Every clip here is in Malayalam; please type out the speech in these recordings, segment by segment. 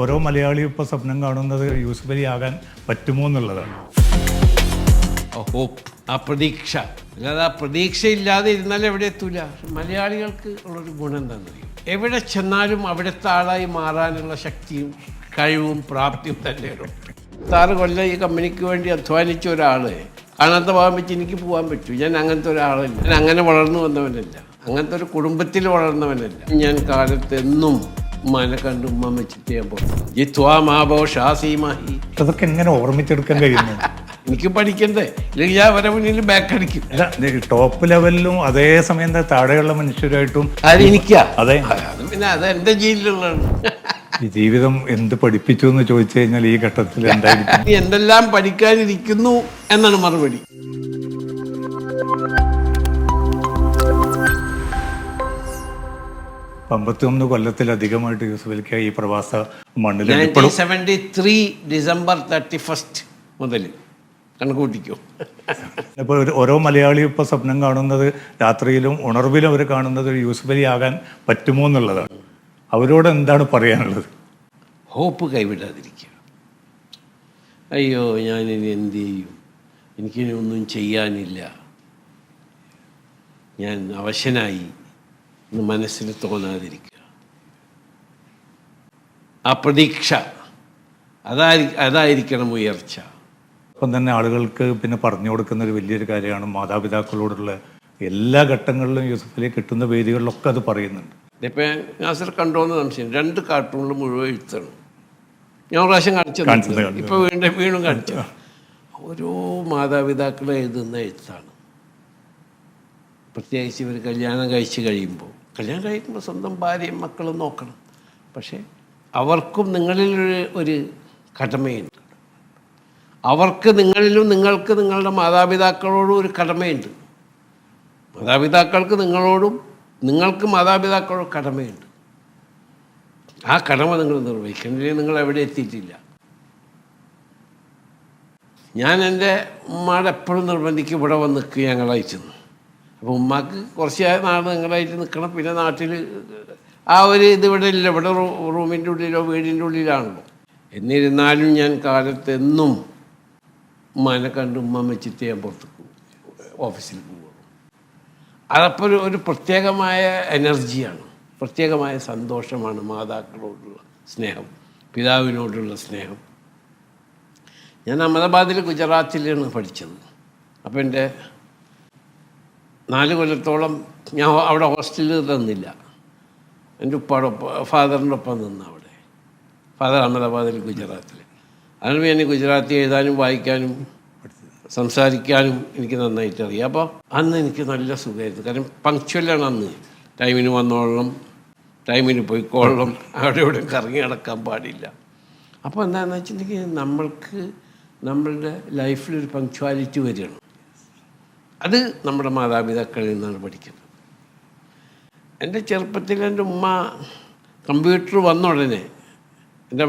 ഓരോ മലയാളിയും ഇപ്പോൾ സ്വപ്നം കാണുന്നത് യൂസുഫ് അലി ആകാൻ പറ്റുമോ എന്നുള്ളതാണ്. ഹോപ്പ്, ആ പ്രതീക്ഷ. അല്ലാതെ ആ പ്രതീക്ഷയില്ലാതെ ഇരുന്നാൽ എവിടെ എത്തൂല. മലയാളികൾക്ക് ഉള്ളൊരു ഗുണം എന്താണെന്നറിയും, എവിടെ ചെന്നാലും അവിടുത്തെ ആളായി മാറാനുള്ള ശക്തിയും കഴിവും പ്രാപ്തിയും തന്നെയാണ്. 6 കൊല്ലം ഈ കമ്പനിക്ക് വേണ്ടി അധ്വാനിച്ച ഒരാൾ കാണാത്ത ഭാഗം വെച്ച് എനിക്ക് പോകാൻ പറ്റൂ. ഞാൻ അങ്ങനത്തെ ഒരാളല്ല. ഞാൻ അങ്ങനെ വളർന്നു വന്നവനല്ല, അങ്ങനത്തെ ഒരു കുടുംബത്തിൽ വളർന്നവനല്ല. ഞാൻ കാലത്ത് എന്നും ഉമ്മാനെ കണ്ട് ഉമ്മ വെച്ചിട്ട് ഞാൻ പോകും. അതൊക്കെ എങ്ങനെ ഓർമ്മിച്ചെടുക്കാൻ കഴിയുന്നു? എനിക്ക് പഠിക്കണ്ടേ, ഇല്ലെങ്കിൽ ഞാൻ വരെ മുന്നിൽ ബാക്ക് അടിക്കും. ടോപ്പ് ലെവലിലും അതേ സമയം താഴെയുള്ള മനുഷ്യരായിട്ടും അതെനിക്കാ. അതെ, അത് പിന്നെ അത് എൻ്റെ ജീവനിലുള്ളതാണ്. ഈ ജീവിതം എന്ത് പഠിപ്പിച്ചു എന്ന് ചോദിച്ചു കഴിഞ്ഞാൽ ഈ ഘട്ടത്തിൽ എന്തായിരിക്കും? എന്തെല്ലാം പഠിക്കാനിരിക്കുന്നു എന്നാണ് മറുപടി. ഡിസംബർ കൊല്ലത്തിലധികമായിട്ട് യൂസുഫ് അലിക്ക് ഈ പ്രവാസ മണ്ണിൽ 1973 ഡിസംബർ 31 മുതൽ കണക്കൂട്ടിക്കോ. ഇപ്പോൾ ഓരോ മലയാളിയും ഇപ്പോൾ സ്വപ്നം കാണുന്നത്, രാത്രിയിലും ഉണർവിലും അവർ കാണുന്നത് യൂസുഫ് അലി ആകാൻ പറ്റുമോ എന്നുള്ളതാണ്. അവരോട് എന്താണ് പറയാനുള്ളത്? ഹോപ്പ് കൈവിടാതിരിക്കുക. അയ്യോ ഞാനിനി എന്ത് ചെയ്യും, എനിക്കിനി ഒന്നും ചെയ്യാനില്ല, ഞാൻ അവശനായി എന്ന് മനസ്സിൽ തോന്നാതിരിക്കുക. ആ പ്രതീക്ഷ അതായിരിക്കണം ഉയർച്ച. അപ്പം തന്നെ ആളുകൾക്ക് പിന്നെ പറഞ്ഞു കൊടുക്കുന്ന ഒരു വലിയൊരു കാര്യമാണ് മാതാപിതാക്കളോടുള്ള എല്ലാ ഘട്ടങ്ങളിലും യൂസുഫ് അലി കിട്ടുന്ന വേദികളിലൊക്കെ അത് പറയുന്നുണ്ട്. ഇതിപ്പോൾ നാസർ കണ്ടോന്ന് സംശയം, 2 കാർട്ടൂണിൽ മുഴുവൻ എഴുത്താണ്. ഞാൻ പ്രാവശ്യം കാണിച്ചത്, ഇപ്പോൾ വീണ്ടും കാണിച്ചു. ഓരോ മാതാപിതാക്കളും എഴുതുന്ന എഴുത്താണ്. പ്രത്യേകിച്ച് ഇവർ കല്യാണം കഴിക്കുമ്പോൾ സ്വന്തം ഭാര്യയും മക്കളും നോക്കണം. പക്ഷേ അവർക്കും നിങ്ങളിൽ ഒരു കടമയുണ്ട്. അവർക്ക് നിങ്ങളിലും നിങ്ങൾക്ക് നിങ്ങളുടെ മാതാപിതാക്കളോടും ഒരു കടമയുണ്ട്. മാതാപിതാക്കൾക്ക് നിങ്ങളോടും നിങ്ങൾക്ക് മാതാപിതാക്കളോട് കടമയുണ്ട്. ആ കടമ നിങ്ങൾ നിർവഹിക്കണമെങ്കിൽ നിങ്ങൾ എവിടെ എത്തിയിട്ടില്ല. ഞാൻ എൻ്റെ ഉമ്മയുടെ എപ്പോഴും നിർബന്ധിക്കും ഇവിടെ വന്ന് നിൽക്കുക ഞങ്ങളായിട്ട്. അപ്പോൾ ഉമ്മാക്ക് കുറച്ച് നാൾ നിങ്ങളായിട്ട് നിൽക്കണം. പിന്നെ നാട്ടിൽ ആ ഒരു ഇതിവിടെ ഇല്ല, ഇവിടെ റൂമിൻ്റെ ഉള്ളിലോ വീടിൻ്റെ ഉള്ളിലാണല്ലോ. എന്നിരുന്നാലും ഞാൻ കാലത്ത് എന്നും ഉമ്മാനെ കണ്ട് ഉമ്മ വെച്ചിട്ട് ഞാൻ പുറത്തേക്ക് ഓഫീസിൽ പോകും. അതപ്പോൾ ഒരു പ്രത്യേകമായ എനർജിയാണ്, പ്രത്യേകമായ സന്തോഷമാണ്. മാതാക്കളോടുള്ള സ്നേഹം, പിതാവിനോടുള്ള സ്നേഹം. ഞാൻ അഹമ്മദാബാദിൽ ഗുജറാത്തിലാണ് പഠിച്ചത്. അപ്പോൾ എൻ്റെ 4 കൊല്ലത്തോളം ഞാൻ അവിടെ ഹോസ്റ്റലിൽ തന്നില്ല. എൻ്റെ ഫാദറിൻ്റെ ഒപ്പം നിന്ന് അവിടെ. ഫാദർ അഹമ്മദാബാദിൽ ഗുജറാത്തിൽ. അതിന് ഞാൻ ഗുജറാത്തി എഴുതാനും വായിക്കാനും സംസാരിക്കാനും എനിക്ക് നന്നായിട്ട് അറിയാം. അപ്പോൾ അന്ന് എനിക്ക് നല്ല സുഖമായിരുന്നു. കാരണം പങ്ക്ച്വലാണ് അന്ന്. ടൈമിന് വന്നോളണം, ടൈമിന് പോയിക്കോളണം, അവിടെ ഇവിടെ കറങ്ങി നടക്കാൻ പാടില്ല. അപ്പോൾ എന്താണെന്ന് വെച്ചിട്ടുണ്ടെങ്കിൽ നമ്മളുടെ ലൈഫിലൊരു പങ്ക്ച്വാലിറ്റി വരികയാണ്. അത് നമ്മുടെ മാതാപിതാക്കളിൽ നിന്നാണ് പഠിക്കുന്നത്. എൻ്റെ ചെറുപ്പത്തിൽ എൻ്റെ ഉമ്മ കമ്പ്യൂട്ടർ വന്ന ഉടനെ എൻ്റെ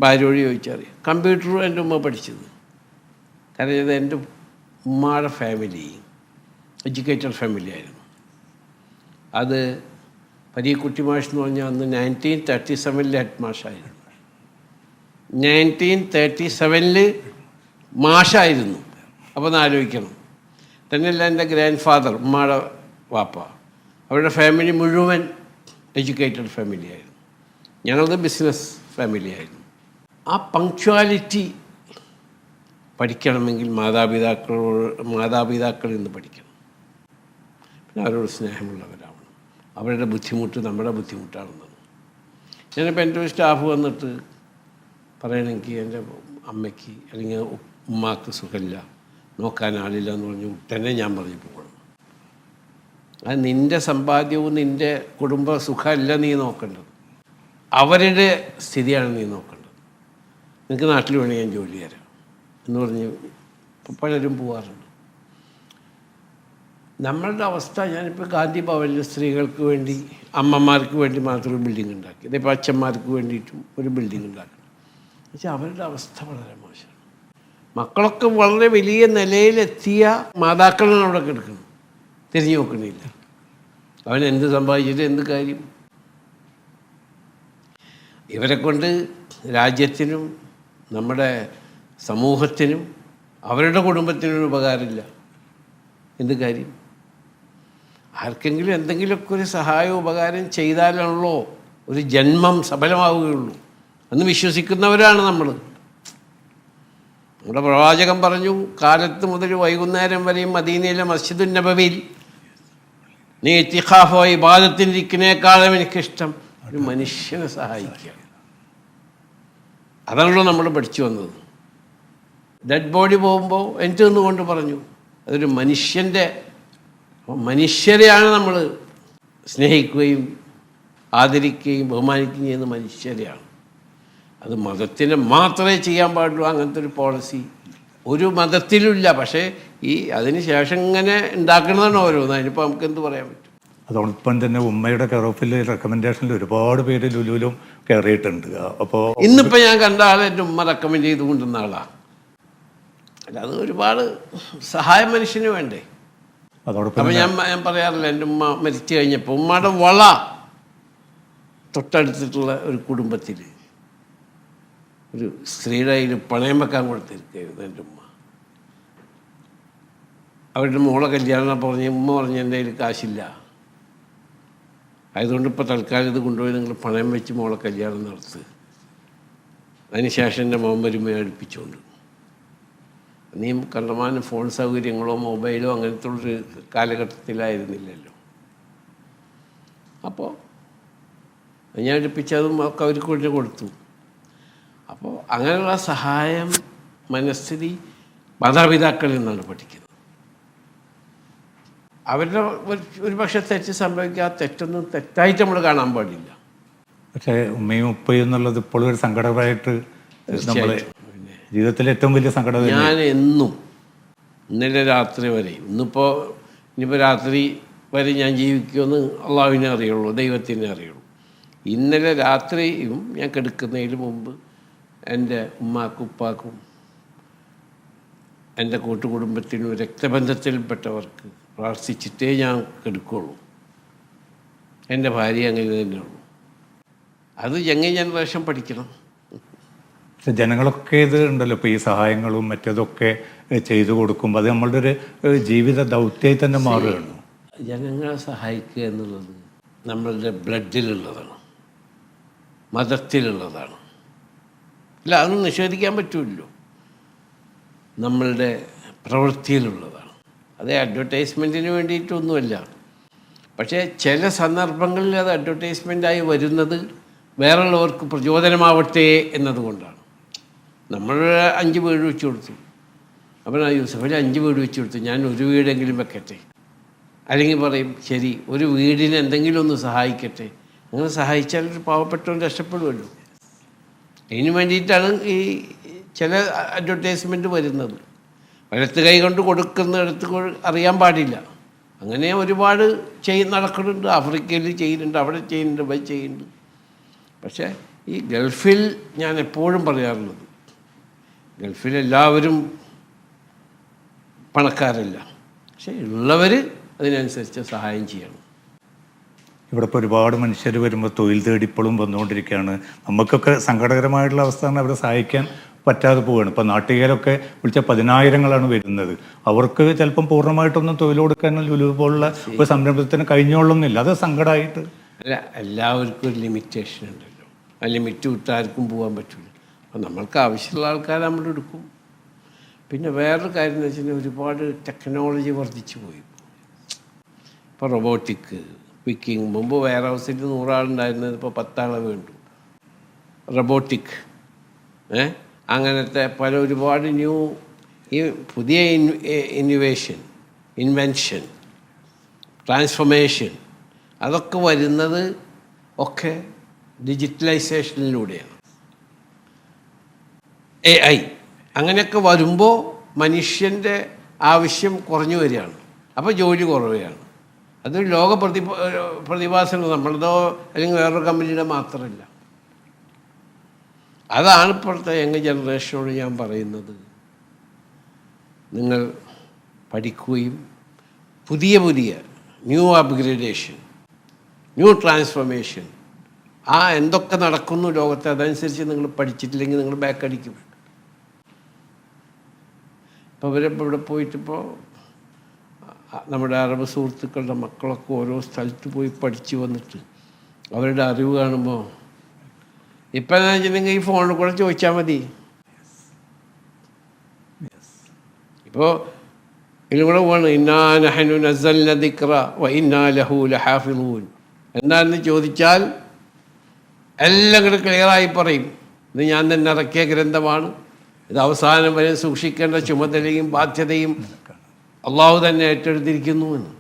ഭാര്യയോട് ചോദിച്ചറിയാം, കമ്പ്യൂട്ടർ എൻ്റെ ഉമ്മ പഠിച്ചത്. കാരണം ഇത് എൻ്റെ ഉമ്മയുടെ ഫാമിലി എഡ്യൂക്കേറ്റഡ് ഫാമിലി ആയിരുന്നു. അത് പരീക്കുട്ടി മാഷ് എന്ന് പറഞ്ഞാൽ അന്ന് 1937 ഹെഡ് മാഷായിരുന്നു. 1937 മാഷായിരുന്നു. അപ്പോൾ ഒന്ന് ആലോചിക്കണം. തന്നെയല്ല എൻ്റെ ഗ്രാൻഡ് ഫാദർ, ഉമ്മയുടെ വാപ്പ, അവരുടെ ഫാമിലി മുഴുവൻ എഡ്യൂക്കേറ്റഡ് ഫാമിലി ആയിരുന്നു. ഞങ്ങളത് ബിസിനസ് ഫാമിലി ആയിരുന്നു. ആ പങ്ക്ച്വാലിറ്റി പഠിക്കണമെങ്കിൽ മാതാപിതാക്കളിൽ നിന്ന് പഠിക്കണം. പിന്നെ അവരോട് സ്നേഹമുള്ളവരാവണം. അവരുടെ ബുദ്ധിമുട്ട് നമ്മുടെ ബുദ്ധിമുട്ടാണെന്നാണ്. ഞാനിപ്പോൾ എൻ്റെ ഒരു സ്റ്റാഫ് വന്നിട്ട് പറയണമെങ്കിൽ എൻ്റെ അമ്മയ്ക്ക് അല്ലെങ്കിൽ ഉമ്മാക്ക് സുഖമില്ല, നോക്കാൻ ആളില്ല എന്ന് പറഞ്ഞ് ഉടനെ ഞാൻ പറഞ്ഞു പോകണം. അത് നിൻ്റെ സമ്പാദ്യവും നിൻ്റെ കുടുംബ സുഖമല്ല നീ നോക്കേണ്ടത്, അവരുടെ സ്ഥിതിയാണ് നീ നോക്കേണ്ടത്. നിനക്ക് നാട്ടിൽ വേണമെങ്കിൽ ഞാൻ ജോലി തരാം എന്ന് പറഞ്ഞ് പലരും പോകാറുണ്ട്. നമ്മളുടെ അവസ്ഥ, ഞാനിപ്പോൾ ഗാന്ധി ഭവനിൽ സ്ത്രീകൾക്ക് വേണ്ടി, അമ്മമാർക്ക് വേണ്ടി മാത്രം ഒരു ബിൽഡിംഗ് ഉണ്ടാക്കി. ഇതിപ്പോൾ അച്ഛന്മാർക്ക് വേണ്ടിയിട്ടും ഒരു ബിൽഡിംഗ് ഉണ്ടാക്കണം. എന്നുവെച്ചാൽ അവരുടെ അവസ്ഥ വളരെ മോശമാണ്. മക്കളൊക്കെ വളരെ വലിയ നിലയിലെത്തിയ മാതാക്കളാണ് അവിടെ കിടക്കുന്നത്, തിരിഞ്ഞു നോക്കണില്ല. അവൻ എന്ത് സമ്പാദിച്ചിട്ട് എന്ത് കാര്യം? ഇവരെ കൊണ്ട് രാജ്യത്തിനും നമ്മുടെ സമൂഹത്തിനും അവരുടെ കുടുംബത്തിനും ഉപകാരമില്ല. എന്ത് കാര്യം? ആർക്കെങ്കിലും എന്തെങ്കിലുമൊക്കെ ഒരു സഹായം ഉപകാരം ചെയ്താലാണല്ലോ ഒരു ജന്മം സഫലമാവുകയുള്ളൂ എന്ന് വിശ്വസിക്കുന്നവരാണ് നമ്മൾ. നമ്മുടെ പ്രവാചകൻ പറഞ്ഞു, കാലത്ത് മുതൽ വൈകുന്നേരം വരെയും മദീനയിലെ മസ്ജിദുൻ നബവിയിൽ നീ ഇത്തിഖാഫോ ഇബാദത്തിനിരിക്കുന്നേക്കാളും എനിക്കിഷ്ടം ഒരു മനുഷ്യനെ സഹായിക്കുക. അതാണല്ലോ നമ്മൾ പഠിച്ചു വന്നത്. ഡെഡ് ബോഡി പോകുമ്പോൾ എനിക്ക് നിന്നുകൊണ്ട് പറഞ്ഞു, അതൊരു മനുഷ്യരെയാണ് നമ്മൾ സ്നേഹിക്കുകയും ആദരിക്കുകയും ബഹുമാനിക്കുകയും ചെയ്യുന്ന മനുഷ്യരെയാണ്. അത് മതത്തിന് മാത്രമേ ചെയ്യാൻ പാടുള്ളൂ. അങ്ങനത്തെ ഒരു പോളിസി ഒരു മതത്തിലുമില്ല. പക്ഷേ അതിന് ശേഷം ഇങ്ങനെ ഉണ്ടാക്കുന്നതാണ് ഓരോന്ന്. അതിനിപ്പോൾ നമുക്ക് എന്ത് പറയാൻ പറ്റും? അതോടൊപ്പം തന്നെ ഉമ്മയുടെ കെയറോഫിൽ റെക്കമെൻഡേഷനിൽ ഒരുപാട് പേര് ലുലുവിലും കയറിയിട്ടുണ്ട്. അപ്പോൾ ഇന്നിപ്പോൾ ഞാൻ കണ്ട ആൾ എൻ്റെ ഉമ്മ റെക്കമെൻഡ് ചെയ്ത് കൊണ്ടുവന്ന ആളാണ്. അല്ല, അത് ഒരുപാട് സഹായം മനുഷ്യന് വേണ്ടേ? അതോടൊപ്പം അപ്പം ഞാൻ പറയാറില്ല, എൻ്റെ ഉമ്മ മരിച്ചു കഴിഞ്ഞപ്പോൾ ഉമ്മയുടെ വള തൊട്ടടുത്തിട്ടുള്ള ഒരു കുടുംബത്തിൽ ഒരു സ്ത്രീയുടെ കയ്യിൽ പണയം വെക്കാൻ കൊടുത്തിരിക്കുകയായിരുന്നു എൻ്റെ ഉമ്മ. അവരുടെ മോളെ കല്യാണം പറഞ്ഞ് ഉമ്മ പറഞ്ഞ് എൻ്റെ കയ്യിൽ കാശില്ല, ആയതുകൊണ്ട് ഇപ്പോൾ തൽക്കാലം ഇത് കൊണ്ടുപോയി നിങ്ങൾ പണയം വെച്ച് മോളെ കല്യാണം നടത്തുക. അതിനുശേഷം എൻ്റെ മോൻ വരുമ്പോൾ അടുപ്പിച്ചുകൊണ്ട് നീ കണ്ടമാനം ഫോൺ സൗകര്യങ്ങളോ മൊബൈലോ അങ്ങനത്തെ ഉള്ളൊരു കാലഘട്ടത്തിലായിരുന്നില്ലല്ലോ. അപ്പോൾ ഞാൻ അടുപ്പിച്ചതും ഒക്കെ അവർക്ക് കൊണ്ട് കൊടുത്തു. അപ്പോൾ അങ്ങനെയുള്ള സഹായം മനസ്ഥിതി മാതാപിതാക്കളിൽ നിന്നാണ് പഠിക്കുന്നത്. അവരുടെ ഒരു പക്ഷേ തെറ്റ് സംഭവിക്കുക, തെറ്റൊന്നും തെറ്റായിട്ട് നമ്മൾ കാണാൻ പാടില്ല. പക്ഷേ ഉമ്മയും ഉപ്പയും എന്നുള്ളത് ഇപ്പോഴും ഒരു സങ്കടമായിട്ട് നമ്മളെ ജീവിതത്തിലെ ഏറ്റവും വലിയ സങ്കടം. ഞാൻ എന്നും ഇന്നലെ രാത്രി വരെ, ഇനിയിപ്പോൾ രാത്രി വരെ ഞാൻ ജീവിക്കുമെന്ന് അള്ളാഹുവിനെ അറിയുള്ളൂ, ദൈവത്തിനെ അറിയുള്ളൂ. ഇന്നലെ രാത്രിയും ഞാൻ കിടക്കുന്നതിന് മുമ്പ് എൻ്റെ ഉമ്മാക്കും ഉപ്പാക്കും എൻ്റെ കൂട്ടുകുടുംബത്തിനും രക്തബന്ധത്തിൽപ്പെട്ടവർക്ക് പ്രാർത്ഥിച്ചിട്ടേ ഞാൻ കെടുക്കുള്ളൂ. എൻ്റെ ഭാര്യ അങ്ങനെ തന്നെയുള്ളൂ. അത് യങ് ജനറേഷൻ പഠിക്കണം. ജനങ്ങളൊക്കെ ഇത് ഉണ്ടല്ലോ, ഇപ്പോൾ ഈ സഹായങ്ങളും മറ്റേതൊക്കെ ചെയ്തു കൊടുക്കുമ്പോൾ അത് നമ്മളുടെ ഒരു ജീവിത ദൗത്യമായി തന്നെ മാറുകയാണ്. ജനങ്ങളെ സഹായിക്കുക എന്നുള്ളത് നമ്മളുടെ ബ്ലഡിലുള്ളതാണ്, മതത്തിലുള്ളതാണ്. അല്ല, അതൊന്നും നിഷേധിക്കാൻ പറ്റുമല്ലോ. നമ്മളുടെ പ്രവൃത്തിയിലുള്ളതാണ്. അത് അഡ്വർടൈസ്മെൻറ്റിന് വേണ്ടിയിട്ടൊന്നുമല്ല. പക്ഷേ ചില സന്ദർഭങ്ങളിൽ അത് അഡ്വർടൈസ്മെൻറ്റായി വരുന്നത് വേറുള്ളവർക്ക് പ്രചോദനമാവട്ടെ എന്നതുകൊണ്ടാണ്. നമ്മൾ 5 വീട് വെച്ച് കൊടുത്തു, അപ്പോൾ യൂസഫിൽ 5 വീട് വെച്ച് കൊടുത്തു, ഞാൻ ഒരു വീടെങ്കിലും വെക്കട്ടെ. അല്ലെങ്കിൽ പറയും ശരി, ഒരു വീടിന് എന്തെങ്കിലും ഒന്ന് സഹായിക്കട്ടെ. അങ്ങനെ സഹായിച്ചാൽ ഒരു പാവപ്പെട്ടവൻ രക്ഷപ്പെടുമല്ലോ. അതിന് വേണ്ടിയിട്ടാണ് ഈ ചില അഡ്വർടൈസ്മെൻറ്റ് വരുന്നത്. വലത്ത് കൈ കൊണ്ട് കൊടുക്കുന്നിടത്ത് അറിയാൻ പാടില്ല. അങ്ങനെ ഒരുപാട് നടക്കുന്നുണ്ട്. ആഫ്രിക്കയിൽ ചെയ്യുന്നുണ്ട്, അവിടെ ചെയ്യുന്നുണ്ട്, ഇവിടെ ചെയ്യുന്നുണ്ട്. പക്ഷേ ഈ ഗൾഫിൽ ഞാൻ എപ്പോഴും പറയാറുള്ളത്, ഗൾഫിലെല്ലാവരും പണക്കാരല്ല, പക്ഷേ ഉള്ളവർ അതിനനുസരിച്ച് സഹായം ചെയ്യണം. ഇവിടെ ഇപ്പോൾ ഒരുപാട് മനുഷ്യർ വരുമ്പോൾ തൊഴിൽ തേടി ഇപ്പോഴും വന്നുകൊണ്ടിരിക്കുകയാണ്. നമുക്കൊക്കെ സങ്കടകരമായിട്ടുള്ള അവസ്ഥയാണ് അവരെ സഹായിക്കാൻ പറ്റാതെ പോവുകയാണ്. ഇപ്പോൾ നാട്ടികയിലൊക്കെ വിളിച്ച 10,000-ങ്ങളാണ് വരുന്നത്. അവർക്ക് ചിലപ്പം പൂർണ്ണമായിട്ടൊന്നും തൊഴിൽ കൊടുക്കാൻ ലുലു പോലുള്ള ഒരു സംരംഭത്തിന് കഴിഞ്ഞോളുന്നില്ല. അത് സങ്കടമായിട്ട്. അല്ല, എല്ലാവർക്കും ഒരു ലിമിറ്റേഷൻ ഉണ്ടല്ലോ. ആ ലിമിറ്റ് വിട്ടാർക്കും പോകാൻ പറ്റില്ല. അപ്പോൾ നമ്മൾക്ക് ആവശ്യമുള്ള ആൾക്കാരെ നമ്മൾ എടുക്കും. പിന്നെ വേറൊരു കാര്യം എന്ന് വെച്ചാൽ ഒരുപാട് ടെക്നോളജി വർദ്ധിച്ചു പോയി. ഇപ്പോൾ റൊബോട്ടിക് പിക്കിങ്, മുമ്പ് വെയർ ഹൗസിൽ 100 ആളുണ്ടായിരുന്നത് ഇപ്പോൾ 10 ആളെ വേണ്ടു. റൊബോട്ടിക് അങ്ങനത്തെ പല ഒരുപാട് ഈ പുതിയ ഇൻവെൻഷൻ, ട്രാൻസ്ഫോർമേഷൻ, അതൊക്കെ വരുന്നത് ഒക്കെ ഡിജിറ്റലൈസേഷനിലൂടെയാണ്. AI അങ്ങനെയൊക്കെ വരുമ്പോൾ മനുഷ്യൻ്റെ ആവശ്യം കുറഞ്ഞു വരികയാണ്. അപ്പോൾ ജോലി കുറയുകയാണ്. അതൊരു ലോക പ്രതിഭാസമാണ്. നമ്മളതോ അല്ലെങ്കിൽ വേറൊരു കമ്പനിയുടെ മാത്രമല്ല. അതാണ് ഇപ്പോഴത്തെ യങ് ജനറേഷനോട് ഞാൻ പറയുന്നത്. നിങ്ങൾ പഠിക്കുകയും പുതിയ ന്യൂ അപ്ഗ്രേഡേഷൻ, ന്യൂ ട്രാൻസ്ഫോർമേഷൻ ആ എന്തൊക്കെ നടക്കുന്നു ലോകത്ത് അതനുസരിച്ച് നിങ്ങൾ പഠിച്ചിട്ടില്ലെങ്കിൽ നിങ്ങൾ ബാക്ക് അടിക്കും. ഇപ്പോൾ ഇവരിപ്പോൾ ഇവിടെ പോയിട്ടിപ്പോൾ നമ്മുടെ അറബ് സുഹൃത്തുക്കളുടെ മക്കളൊക്കെ ഓരോ സ്ഥലത്ത് പോയി പഠിച്ചു വന്നിട്ട് അവരുടെ അറിവ് കാണുമ്പോൾ ഇപ്പം എന്താ വെച്ചിട്ടുണ്ടെങ്കിൽ ഈ ഫോണിൽ കൂടെ ചോദിച്ചാൽ മതി. ഇപ്പോൾ ഇതിലും കൂടെ പോവാണ്, ഇന്നാ നഹ്നു നസ്സൽന ദിക്റ വ ഇന്നാ ലഹു ലഹാഫിളൂൻ എന്താണെന്ന് ചോദിച്ചാൽ എല്ലാം കൂടെ ക്ലിയറായി പറയും. ഇത് ഞാൻ തന്നെ ഇറക്കിയ ഗ്രന്ഥമാണ്, ഇത് അവസാനം വരെ സൂക്ഷിക്കേണ്ട ചുമതലയും ബാധ്യതയും അള്ളാഹു തന്നെ ഏറ്റെടുത്തിരിക്കുന്നു എന്ന്.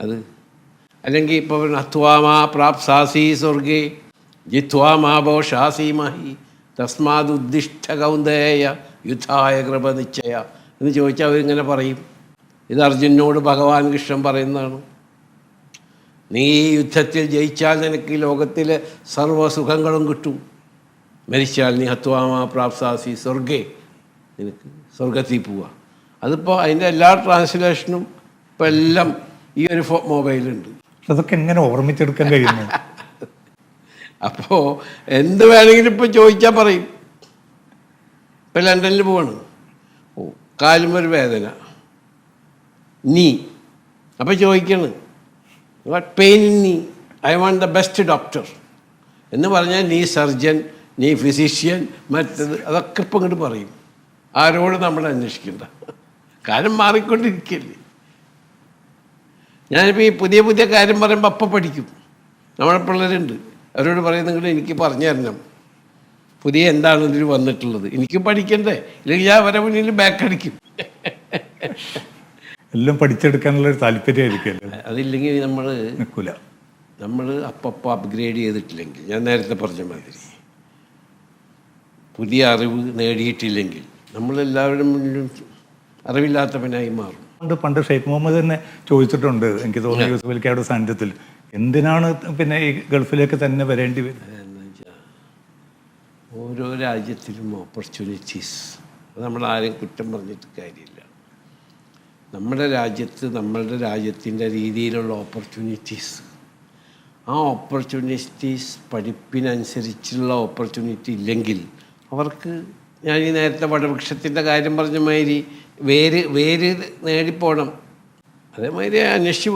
അത് അല്ലെങ്കിൽ ഇപ്പോൾ അത്വാമാ പ്രാപ്സാസി സ്വർഗേ ജിത്വാമാബോ ഷാസീമഹി തസ്മാദുദ്ദിഷ്ട കൗന്ദേയ യുദ്ധായ കൃപ നിശ്ചയ എന്ന് ചോദിച്ചാൽ അവരിങ്ങനെ പറയും. ഇത് അർജുനോട് ഭഗവാൻ കൃഷ്ണൻ പറയുന്നതാണ്. നീ ഈ യുദ്ധത്തിൽ ജയിച്ചാൽ നിനക്ക് ഈ ലോകത്തിലെ സർവ്വസുഖങ്ങളും കിട്ടും, മരിച്ചാൽ നീ ഹത്വാമാ പ്രാപ്സാസി സ്വർഗേ നിനക്ക് സ്വർഗത്തിൽ പോവുക. അതിപ്പോൾ അതിൻ്റെ എല്ലാ ട്രാൻസ്ലേഷനും ഇപ്പം എല്ലാം ഈ ഒരു മൊബൈലുണ്ട്. അതൊക്കെ എങ്ങനെ ഓർമ്മിച്ചെടുക്കാൻ കഴിയുന്നു? അപ്പോൾ എന്ത് വേണമെങ്കിലും ഇപ്പം ചോദിച്ചാൽ പറയും. ഇപ്പം ലണ്ടനിൽ പോവാണ്, കാലുമൊരു വേദന, നീ അപ്പം ചോദിക്കണം വാട്ട് പെയിൻ ഇൻ നീ, I want the best doctor എന്ന് പറഞ്ഞാൽ നീ സർജൻ, നീ ഫിസിഷ്യൻ, മറ്റത് അതൊക്കെ ഇപ്പം ഇങ്ങോട്ട് പറയും. ആരോട് നമ്മൾ അന്വേഷിക്കണ്ട, കാര്യം മാറിക്കൊണ്ടിരിക്കല്ലേ. ഞാനിപ്പോൾ ഈ പുതിയ പുതിയ കാര്യം പറയുമ്പോൾ അപ്പം പഠിക്കും. നമ്മളെ പിള്ളേരുണ്ട്, അവരോട് പറയുന്നെങ്കിൽ എനിക്ക് പറഞ്ഞു തരണം പുതിയ എന്താണ് ഇതിൽ വന്നിട്ടുള്ളത്, എനിക്ക് പഠിക്കണ്ടേ, ഇല്ലെങ്കിൽ ഞാൻ അവരെ മുന്നിൽ ബാക്ക് അടിക്കും. എല്ലാം പഠിച്ചെടുക്കാനുള്ളൊരു താല്പര്യമായിരിക്കുമല്ലോ. അതില്ലെങ്കിൽ നിൽക്കില്ല. നമ്മൾ അപ്പം അപ്ഗ്രേഡ് ചെയ്തിട്ടില്ലെങ്കിൽ, ഞാൻ നേരത്തെ പറഞ്ഞ മാതിരി പുതിയ അറിവ് നേടിയിട്ടില്ലെങ്കിൽ നമ്മളെല്ലാവരുടെ മുന്നിലും അറിവില്ലാത്തവനായി മാറും. പണ്ട് ഷെയ്ഖ് മുഹമ്മദ് തന്നെ ചോദിച്ചിട്ടുണ്ട്, എനിക്ക് തോന്നുന്നു യൂസുഫ് അലിക്കായുടെ സാന്നിധ്യത്തിൽ, എന്തിനാണ് പിന്നെ ഈ ഗൾഫിലേക്ക് തന്നെ വരേണ്ടി വരുന്നത്? ഓരോ രാജ്യത്തിലും ഓപ്പർച്യൂണിറ്റീസ്, അത് നമ്മൾ ആരെയും കുറ്റം പറഞ്ഞിട്ട് കാര്യമില്ല. നമ്മുടെ രാജ്യത്ത് നമ്മളുടെ രാജ്യത്തിൻ്റെ രീതിയിലുള്ള ഓപ്പർച്യൂണിറ്റീസ്, ആ ഓപ്പർച്യൂണിറ്റീസ് പഠിപ്പിനനുസരിച്ചുള്ള ഓപ്പർച്യൂണിറ്റി ഇല്ലെങ്കിൽ അവർക്ക്, ഞാൻ ഈ നേരത്തെ വടവൃക്ഷത്തിൻ്റെ കാര്യം പറഞ്ഞ മാതിരി വേര് നേടിപ്പോണം. അതേമാതിരി അന്വേഷിച്ച്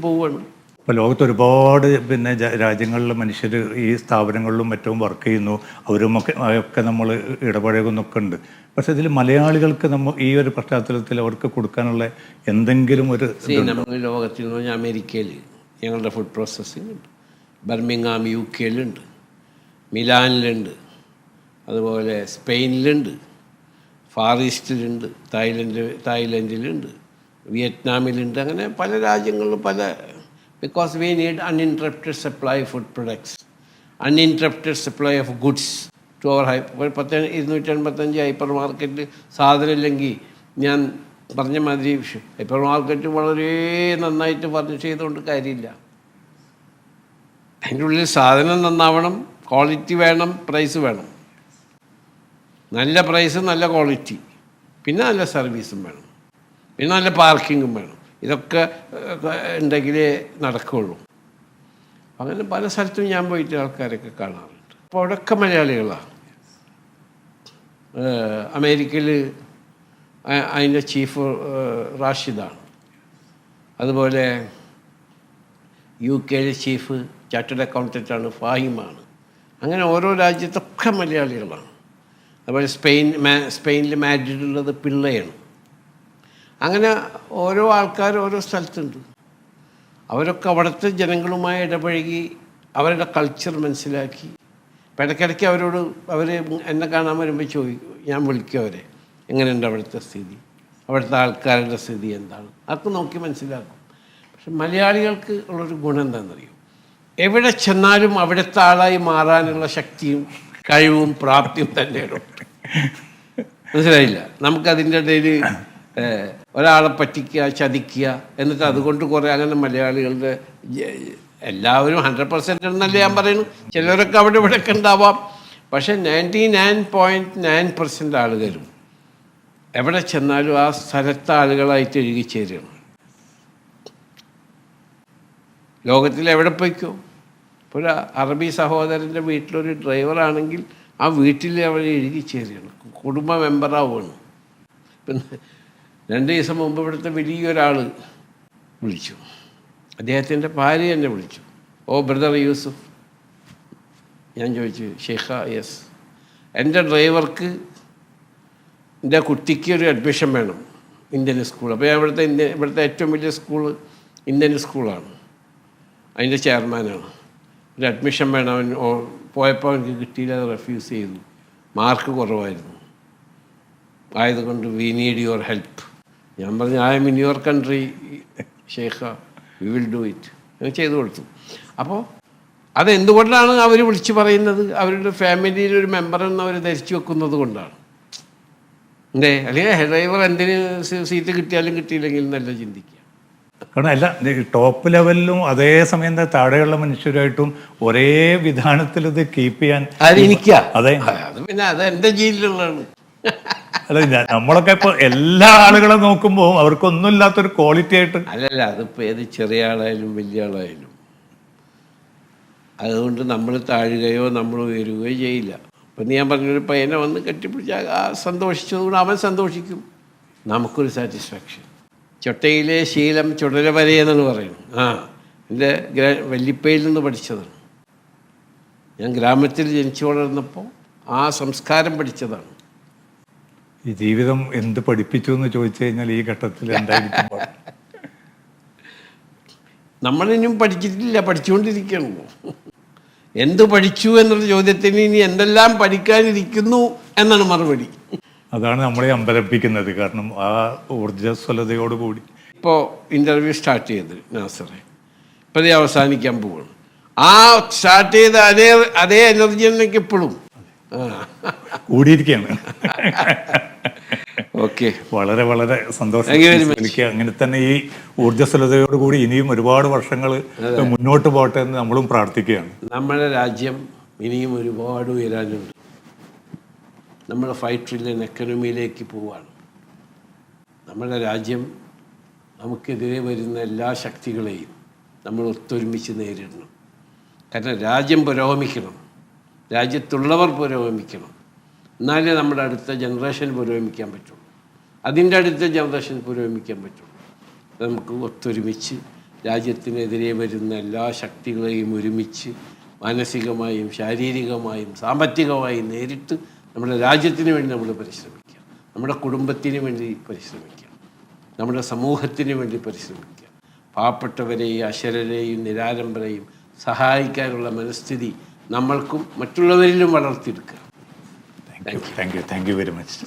പോവുകയാണ്. ഇപ്പോൾ ലോകത്ത് ഒരുപാട് പിന്നെ രാജ്യങ്ങളിലെ മനുഷ്യർ ഈ സ്ഥാപനങ്ങളിലും മറ്റും വർക്ക് ചെയ്യുന്നു, അവരുമൊക്കെ നമ്മൾ ഇടപഴകുന്നൊക്കെ ഉണ്ട്. പക്ഷേ ഇതിൽ മലയാളികൾക്ക് ഈ ഒരു പശ്ചാത്തലത്തിൽ അവർക്ക് കൊടുക്കാനുള്ള എന്തെങ്കിലും ഒരു നമ്മൾ ലോകത്തിൽ എന്ന് പറഞ്ഞാൽ അമേരിക്കയിൽ ഞങ്ങളുടെ ഫുഡ് പ്രോസസ്സിംഗ് ഉണ്ട്, ബർമിംഗാം UK-ലുണ്ട്, മിലാനിലുണ്ട്, അതുപോലെ സ്പെയിനിലുണ്ട്, ഫാർ ഈസ്റ്റിലുണ്ട്, തായ്ലൻഡിലുണ്ട്, വിയറ്റ്നാമിലുണ്ട്. അങ്ങനെ പല രാജ്യങ്ങളിലും because we need uninterrupted supply of food products, uninterrupted supply of goods to our 285 hyper market സാധനം ഇല്ലെങ്കിൽ, ഞാൻ പറഞ്ഞ മാതിരി ഹൈപ്പർ മാർക്കറ്റ് വളരെ നന്നായിട്ട് ചെയ്തുകൊണ്ട് കാര്യമില്ല. അതിൻ്റെ ഉള്ളിൽ സാധനം നന്നാവണം, ക്വാളിറ്റി വേണം, പ്രൈസ് വേണം. നല്ല പ്രൈസ്, നല്ല ക്വാളിറ്റി, പിന്നെ നല്ല സർവീസും വേണം, പിന്നെ നല്ല പാർക്കിങ്ങും വേണം. ഇതൊക്കെ ഉണ്ടെങ്കിലേ നടക്കുകയുള്ളൂ. അങ്ങനെ പല സ്ഥലത്തും ഞാൻ പോയിട്ട് ആൾക്കാരൊക്കെ കാണാറുണ്ട്. അപ്പോൾ അവിടെയൊക്കെ മലയാളികളാണ്. അമേരിക്കയിൽ അതിൻ്റെ ചീഫ് റാഷിദാണ്, അതുപോലെ UK-യിലെ ചീഫ് ചാർട്ടേഡ് അക്കൗണ്ടൻ്റാണ് ഫാഹിമാണ്. അങ്ങനെ ഓരോ രാജ്യത്തൊക്കെ മലയാളികളാണ്. അതുപോലെ സ്പെയിനിൽ മാഡ്രിഡിലുള്ളത് പിള്ളയാണ്. അങ്ങനെ ഓരോ ആൾക്കാർ ഓരോ സ്ഥലത്തുണ്ട്. അവരൊക്കെ അവിടുത്തെ ജനങ്ങളുമായി ഇടപഴകി അവരുടെ കൾച്ചർ മനസ്സിലാക്കി. ഇപ്പം ഇടയ്ക്കിടയ്ക്ക് അവർ എന്നെ കാണാൻ വരുമ്പോൾ ചോദിക്കും, ഞാൻ വിളിക്കും അവരെ, എങ്ങനെയുണ്ട് അവിടുത്തെ സ്ഥിതി, അവിടുത്തെ ആൾക്കാരുടെ സ്ഥിതി എന്താണ്, അതൊക്കെ നോക്കി മനസ്സിലാക്കും. പക്ഷെ മലയാളികൾക്ക് ഉള്ളൊരു ഗുണം എന്താണെന്നറിയും, എവിടെ ചെന്നാലും അവിടുത്തെ ആളായി മാറാനുള്ള ശക്തിയും കഴിവും പ്രാപ്തിയും തന്നെയാണ്. മനസ്സിലായില്ല? നമുക്കതിൻ്റെ ഇടയിൽ ഒരാളെ പറ്റിക്കുക, ചതിക്കുക, എന്നിട്ട് അതുകൊണ്ട് കുറേ അങ്ങനെ മലയാളികളുടെ എല്ലാവരും 100% എന്നല്ല ഞാൻ പറയുന്നു, ചിലരൊക്കെ അവിടെ ഇവിടെയൊക്കെ ഉണ്ടാവാം. പക്ഷേ 99.9% ആളുകളും എവിടെ ചെന്നാലും ആ സ്ഥലത്തെ ആളുകളായിട്ട് എഴുകിച്ചേരുകയാണ്. ലോകത്തിൽ എവിടെ പോയിക്കോ. ഇപ്പോൾ ഒരു അറബി സഹോദരൻ്റെ വീട്ടിലൊരു ഡ്രൈവറാണെങ്കിൽ ആ വീട്ടിൽ അവർ എഴുതി ചേരുകയാണ്, കുടുംബ മെമ്പറാവുകയാണ്. പിന്നെ 2 ദിവസം മുമ്പ് ഇവിടുത്തെ വലിയൊരാൾ വിളിച്ചു, അദ്ദേഹത്തിൻ്റെ ഭാര്യ എന്നെ വിളിച്ചു. ഓ ബ്രദർ യൂസുഫ്. ഞാൻ ചോദിച്ചു, ഷെയ്ഖ യെസ്, എൻ്റെ ഡ്രൈവർക്ക് എൻ്റെ കുട്ടിക്ക് ഒരു അഡ്മിഷൻ വേണം ഇന്ത്യൻ സ്കൂൾ. അപ്പോൾ ഞാൻ ഇവിടുത്തെ ഏറ്റവും വലിയ സ്കൂൾ ഇന്ത്യൻ സ്കൂളാണ്, അതിൻ്റെ ചെയർമാനാണ്. ഒരു അഡ്മിഷൻ വേണം. അവൻ പോയപ്പോൾ എനിക്ക് കിട്ടിയില്ല, അത് റെഫ്യൂസ് ചെയ്തു, മാർക്ക് കുറവായിരുന്നു. ആയതുകൊണ്ട് വി നീഡ് യുവർ ഹെൽപ്പ്. ഞാൻ പറഞ്ഞു, I M in your country Sheikha, we will do it. ഞാൻ ചെയ്തു കൊടുത്തു. അപ്പോൾ അതെന്തുകൊണ്ടാണ് അവർ വിളിച്ച് പറയുന്നത്? അവരുടെ ഫാമിലിയിൽ ഒരു മെമ്പറെന്ന് അവർ ധരിച്ചു വെക്കുന്നത് കൊണ്ടാണ്. അല്ലെങ്കിൽ ഡ്രൈവർ എന്തിന് സീറ്റ് കിട്ടിയാലും കിട്ടിയില്ലെങ്കിൽ എന്നല്ല ചിന്തിക്കുക. കാരണം അല്ല, ടോപ്പ് ലെവലിലും അതേ സമയം താഴെയുള്ള മനുഷ്യരായിട്ടും ഒരേ വിധാനത്തിൽ ഇത് കീപ്പ് ചെയ്യാൻ അതെ, അത് പിന്നെ അത് എൻ്റെ ജീനിലുള്ളതാണ്. അല്ല, നമ്മളൊക്കെ ഇപ്പൊ എല്ലാ ആളുകളെ നോക്കുമ്പോൾ അവർക്കൊന്നും ഇല്ലാത്തൊരു ക്വാളിറ്റി ആയിട്ട്. അല്ലല്ല, അതിപ്പോൾ ഏത് ചെറിയ ആളായാലും വലിയ ആളായാലും അതുകൊണ്ട് നമ്മൾ താഴുകയോ നമ്മൾ ഉയരുകയോ ചെയ്യില്ല. അപ്പം ഞാൻ പറഞ്ഞൊരു പയ്യനെ വന്ന് കെട്ടിപ്പിടിച്ചാൽ സന്തോഷിച്ചതുകൊണ്ട് അവൻ സന്തോഷിക്കും, നമുക്കൊരു സാറ്റിസ്ഫാക്ഷൻ. ചൊട്ടയിലെ ശീലം ചുടല വരെ എന്നാണ് പറയുന്നത്. എൻ്റെ വല്ലിപ്പയിൽ നിന്ന് പഠിച്ചതാണ്. ഞാൻ ഗ്രാമത്തിൽ ജനിച്ചു വളർന്നപ്പോൾ ആ സംസ്കാരം പഠിച്ചതാണ്. ഈ ജീവിതം എന്ത് പഠിപ്പിച്ചു എന്ന് ചോദിച്ചു കഴിഞ്ഞാൽ ഈ ഘട്ടത്തിൽ എന്തായിരിക്കും? നമ്മളിനിയും പഠിച്ചിട്ടില്ല, പഠിച്ചുകൊണ്ടിരിക്കുകയാണല്ലോ. എന്ത് പഠിച്ചു എന്നുള്ള ചോദ്യത്തിന് ഇനി എന്തെല്ലാം പഠിക്കാനിരിക്കുന്നു എന്നാണ് മറുപടി. അതാണ് നമ്മളെ അമ്പരപ്പിക്കുന്നത്. കാരണം ആ ഊർജ്ജസ്വലതയോടുകൂടി ഇപ്പോൾ ഇൻ്റർവ്യൂ സ്റ്റാർട്ട് ചെയ്ത് നാസറെ, ഇപ്പോൾ ഇത് അവസാനിക്കാൻ പോവുകയാണ്. ആ സ്റ്റാർട്ട് ചെയ്ത അതേ എനർജി എനിക്ക് ഇപ്പോഴും കൂടിയിരിക്കുകയാണ്. ഓക്കെ, വളരെ വളരെ സന്തോഷം. എനിക്ക് അങ്ങനെ തന്നെ ഈ ഊർജ്ജസ്വലതയോടുകൂടി ഇനിയും ഒരുപാട് വർഷങ്ങൾ മുന്നോട്ട് പോട്ടെ എന്ന് നമ്മളും പ്രാർത്ഥിക്കുകയാണ്. നമ്മുടെ രാജ്യം ഇനിയും ഒരുപാട് ഉയരാനുണ്ട്. നമ്മൾ 5 ട്രില്യൺ എക്കണമിയിലേക്ക് പോവുകയാണ്. നമ്മുടെ രാജ്യം നമുക്കെതിരെ വരുന്ന എല്ലാ ശക്തികളെയും നമ്മൾ ഒത്തൊരുമിച്ച് നേരിടണം. കാരണം രാജ്യം പുരോഗമിക്കണം, രാജ്യത്തുള്ളവർ പുരോഗമിക്കണം, എന്നാലേ നമ്മുടെ അടുത്ത ജനറേഷൻ പുരോഗമിക്കാൻ പറ്റുള്ളൂ. അതിൻ്റെ അടുത്ത ജനറേഷൻ പുരോഗമിക്കാൻ പറ്റുള്ളൂ. നമുക്ക് ഒത്തൊരുമിച്ച് രാജ്യത്തിനെതിരെ വരുന്ന എല്ലാ ശക്തികളെയും ഒരുമിച്ച് മാനസികമായും ശാരീരികമായും സാമ്പത്തികമായും നേരിട്ട് നമ്മുടെ രാജ്യത്തിന് വേണ്ടി നമ്മൾ പരിശ്രമിക്കുക, നമ്മുടെ കുടുംബത്തിന് വേണ്ടി പരിശ്രമിക്കുക, നമ്മുടെ സമൂഹത്തിന് വേണ്ടി പരിശ്രമിക്കുക. പാവപ്പെട്ടവരെയും അശരരെയും നിരാലംബരെയും സഹായിക്കാനുള്ള മനസ്ഥിതി നമ്മൾക്കും മറ്റുള്ളവരിലും വളർത്തിയെടുക്കുക. Thank you very much.